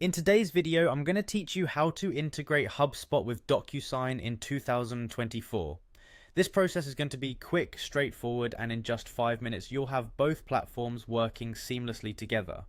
In today's video, I'm going to teach you how to integrate HubSpot with Docusign in 2024. This process is going to be quick, straightforward, and in just 5 minutes, you'll have both platforms working seamlessly together.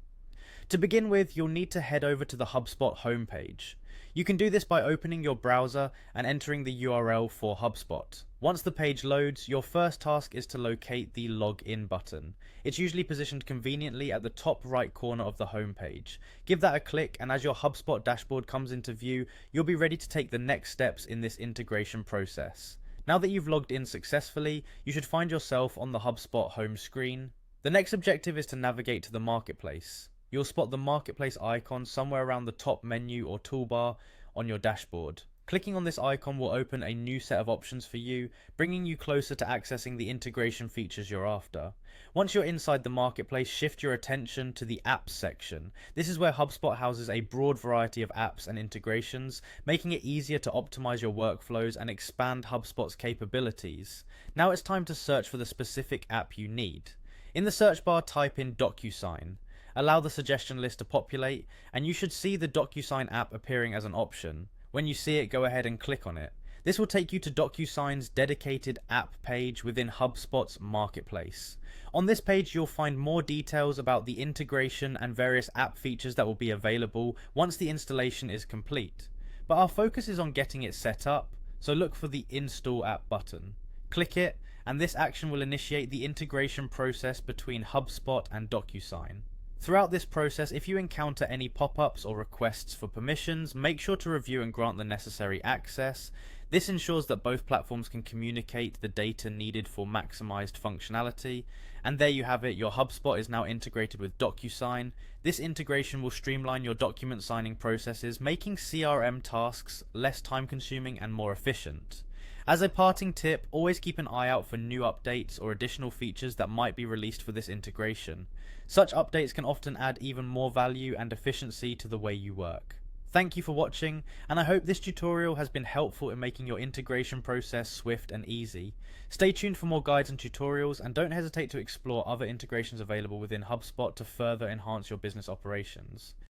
To begin with, you'll need to head over to the HubSpot homepage. You can do this by opening your browser and entering the URL for HubSpot. Once the page loads, your first task is to locate the Login button. It's usually positioned conveniently at the top right corner of the homepage. Give that a click, and as your HubSpot dashboard comes into view, you'll be ready to take the next steps in this integration process. Now that you've logged in successfully, you should find yourself on the HubSpot home screen. The next objective is to navigate to the marketplace. You'll spot the marketplace icon somewhere around the top menu or toolbar on your dashboard. Clicking on this icon will open a new set of options for you, bringing you closer to accessing the integration features you're after. Once you're inside the marketplace, shift your attention to the apps section. This is where HubSpot houses a broad variety of apps and integrations, making it easier to optimize your workflows and expand HubSpot's capabilities. Now it's time to search for the specific app you need. In the search bar, type in Docusign. Allow the suggestion list to populate, and you should see the Docusign app appearing as an option. When you see it, go ahead and click on it. This will take you to Docusign's dedicated app page within HubSpot's marketplace. On this page, you'll find more details about the integration and various app features that will be available once the installation is complete. But our focus is on getting it set up, so look for the Install App button. Click it, and this action will initiate the integration process between HubSpot and Docusign. Throughout this process, if you encounter any pop-ups or requests for permissions, make sure to review and grant the necessary access. This ensures that both platforms can communicate the data needed for maximized functionality. And there you have it, your HubSpot is now integrated with Docusign. This integration will streamline your document signing processes, making CRM tasks less time-consuming and more efficient. As a parting tip, always keep an eye out for new updates or additional features that might be released for this integration. Such updates can often add even more value and efficiency to the way you work. Thank you for watching, and I hope this tutorial has been helpful in making your integration process swift and easy. Stay tuned for more guides and tutorials, and don't hesitate to explore other integrations available within HubSpot to further enhance your business operations.